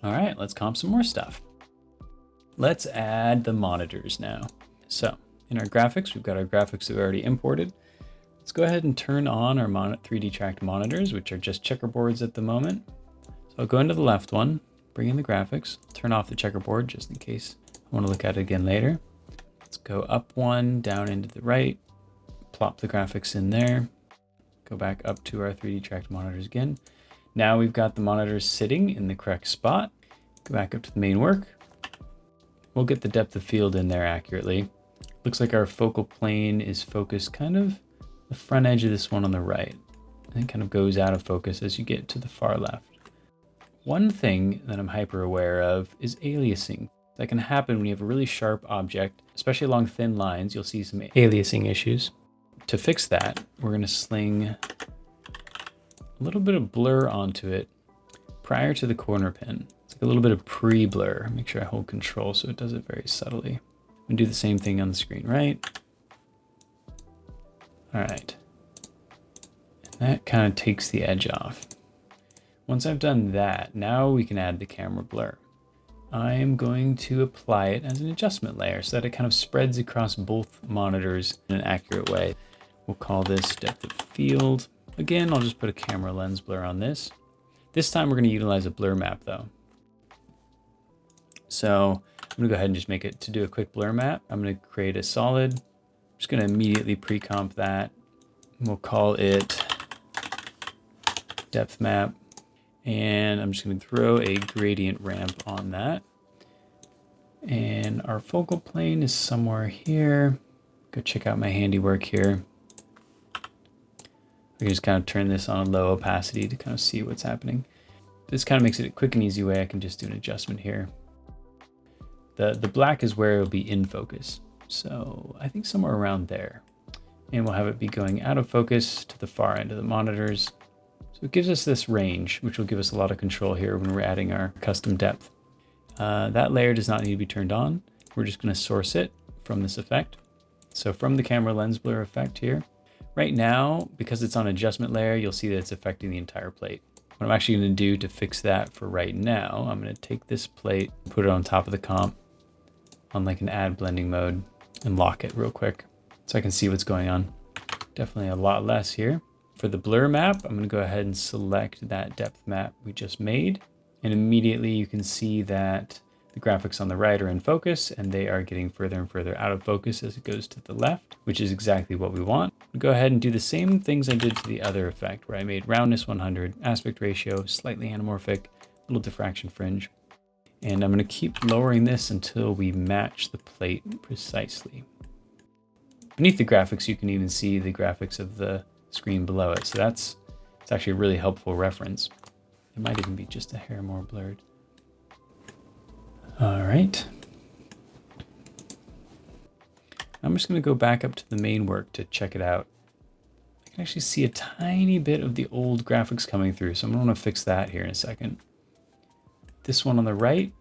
All right, let's comp some more stuff. Let's add the monitors now. So in our graphics, we've got our graphics that we already imported. Let's go ahead and turn on our 3D tracked monitors, which are just checkerboards at the moment. So I'll go into the left one, bring in the graphics, turn off the checkerboard just in case I want to look at it again later. Let's go up one, down into the right, plop the graphics in there, go back up to our 3D tracked monitors again. Now we've got the monitors sitting in the correct spot. Go back up to the main work. We'll get the depth of field in there accurately. Looks like our focal plane is focused kind of the front edge of this one on the right. And it kind of goes out of focus as you get to the far left. One thing that I'm hyper aware of is aliasing. That can happen when you have a really sharp object, especially along thin lines. You'll see some aliasing issues. To fix that, we're going to sling a little bit of blur onto it prior to the corner pin. It's like a little bit of pre-blur. Make sure I hold control so it does it very subtly. And do the same thing on the screen, right? All right. And that kind of takes the edge off. Once I've done that, now we can add the camera blur. I'm going to apply it as an adjustment layer so that it kind of spreads across both monitors in an accurate way. We'll call this depth of field. Again, I'll just put a camera lens blur on this. This time we're going to utilize a blur map though. So I'm going to go ahead and just make it to do a quick blur map. I'm going to create a solid. I'm just going to immediately pre-comp that. We'll call it depth map. And I'm just going to throw a gradient ramp on that. And our focal plane is somewhere here. Go check out my handiwork here. I can just kind of turn this on a low opacity to kind of see what's happening. This kind of makes it a quick and easy way. I can just do an adjustment here. The black is where it'll be in focus. So I think somewhere around there. And we'll have it be going out of focus to the far end of the monitors. So it gives us this range, which will give us a lot of control here when we're adding our custom depth. That layer does not need to be turned on. We're just going to source it from this effect. So from the camera lens blur effect here. Right now, because it's on adjustment layer, you'll see that it's affecting the entire plate. What I'm actually going to do to fix that for right now, I'm going to take this plate, put it on top of the comp on like an add blending mode and lock it real quick so I can see what's going on. Definitely a lot less here. For the blur map, I'm going to go ahead and select that depth map we just made. And immediately you can see that the graphics on the right are in focus and they are getting further and further out of focus as it goes to the left, which is exactly what we want. I'll go ahead and do the same things I did to the other effect where I made roundness 100, aspect ratio, slightly anamorphic, little diffraction fringe. And I'm going to keep lowering this until we match the plate precisely. Beneath the graphics, you can even see the graphics of the screen below it. So it's actually a really helpful reference. It might even be just a hair more blurred. All right. I'm just going to go back up to the main work to check it out. I can actually see a tiny bit of the old graphics coming through, so I'm going to fix that here in a second. This one on the right,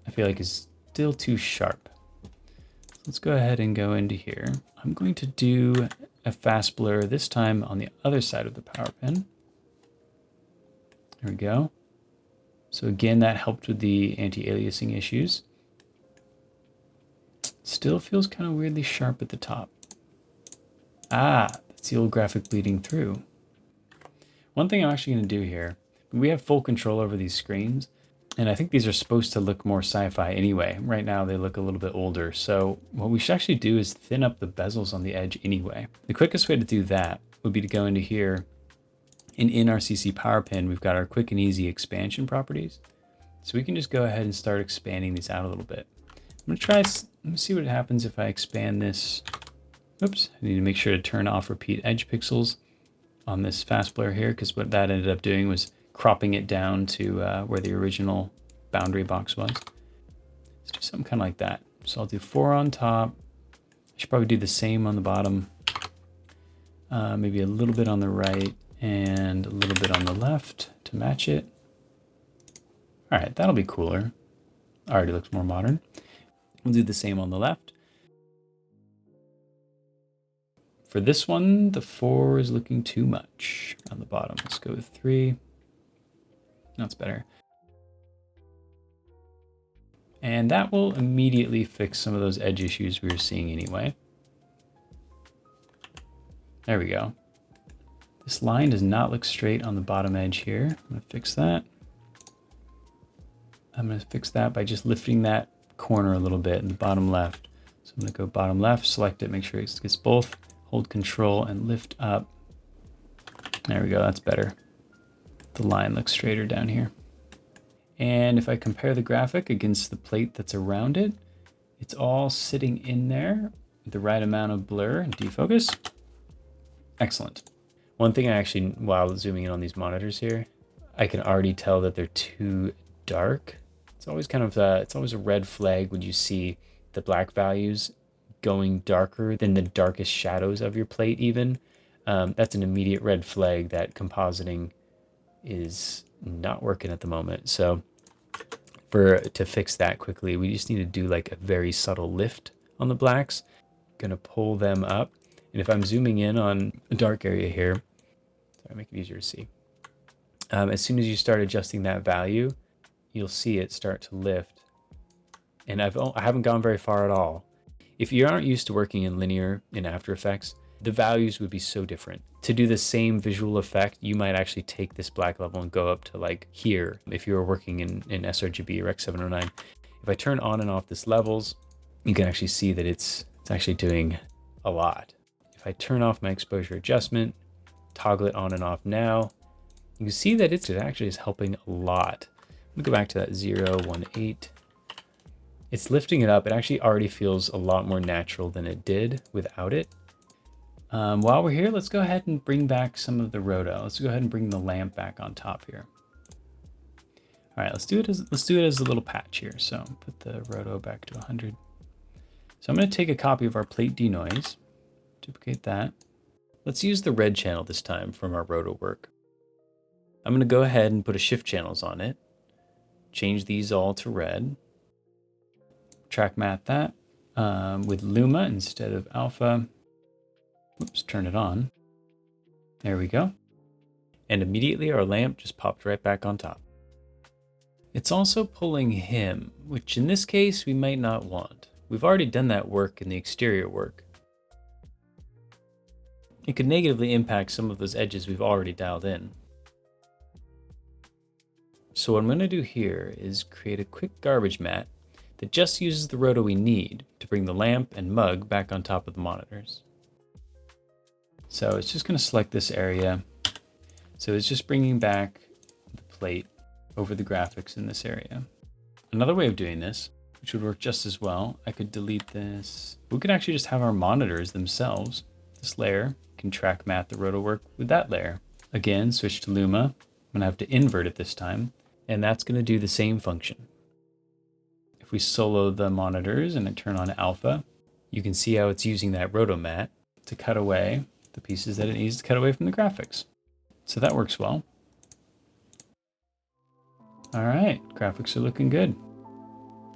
I feel like is still too sharp. Let's go ahead and go into here. I'm going to do a fast blur this time on the other side of the power pin. There we go. So again, that helped with the anti-aliasing issues. Still feels kind of weirdly sharp at the top. Ah, that's the old graphic bleeding through. One thing I'm actually going to do here, we have full control over these screens, and I think these are supposed to look more sci-fi anyway. Right now they look a little bit older. So what we should actually do is thin up the bezels on the edge anyway. The quickest way to do that would be to go into here, and in our CC power pin, we've got our quick and easy expansion properties. So we can just go ahead and start expanding these out a little bit. I'm going to try, let me see what happens if I expand this. Oops, I need to make sure to turn off repeat edge pixels on this fast blur here, because what that ended up doing was cropping it down to where the original boundary box was. Let's do something kind of like that. So I'll do 4 on top. I should probably do the same on the bottom. Maybe a little bit on the right and a little bit on the left to match it. All right, that'll be cooler. Already looks more modern. We'll do the same on the left. For this one, the 4 is looking too much on the bottom. Let's go with 3. That's better. And that will immediately fix some of those edge issues we were seeing anyway. There we go. This line does not look straight on the bottom edge here. I'm going to fix that. I'm going to fix that by just lifting that corner a little bit in the bottom left. So I'm going to go bottom left, select it, make sure it gets both, hold control and lift up. There we go, that's better. The line looks straighter down here. And if I compare the graphic against the plate that's around it, it's all sitting in there with the right amount of blur and defocus. Excellent. One thing I actually, while zooming in on these monitors here, I can already tell that they're too dark. It's always kind of it's always a red flag when you see the black values going darker than the darkest shadows of your plate even. That's an immediate red flag that compositing is not working at the moment. So to fix that quickly, we just need to do like a very subtle lift on the blacks. Gonna pull them up. And if I'm zooming in on a dark area here, sorry, make it easier to see. As soon as you start adjusting that value, you'll see it start to lift. And I haven't gone very far at all. If you aren't used to working in linear in After Effects, the values would be so different. To do the same visual effect, you might actually take this black level and go up to like here. If you were working in sRGB or X709, if I turn on and off this levels, you can actually see that it's actually doing a lot. If I turn off my exposure adjustment, toggle it on and off now, you can see that it actually is helping a lot. Let me go back to that 018. It's lifting it up. It actually already feels a lot more natural than it did without it. While we're here, let's go ahead and bring back some of the roto. Let's go ahead and bring the lamp back on top here. All right, let's do it as a little patch here. So put the roto back to 100. So I'm going to take a copy of our plate denoise, duplicate that. Let's use the red channel this time from our roto work. I'm going to go ahead and put a shift channels on it. Change these all to red. Track matte that with Luma instead of alpha. Oops, turn it on. There we go. And immediately our lamp just popped right back on top. It's also pulling him, which in this case we might not want. We've already done that work in the exterior work. It could negatively impact some of those edges we've already dialed in. So what I'm going to do here is create a quick garbage matte that just uses the roto we need to bring the lamp and mug back on top of the monitors. So it's just going to select this area. So it's just bringing back the plate over the graphics in this area. Another way of doing this, which would work just as well, I could delete this. We could actually just have our monitors themselves. This layer can track matte the roto work with that layer. Again, switch to Luma. I'm going to have to invert it this time, and that's going to do the same function. If we solo the monitors and I turn on alpha, you can see how it's using that Rotomatte to cut away the pieces that it needs to cut away from the graphics. So that works well. All right, graphics are looking good.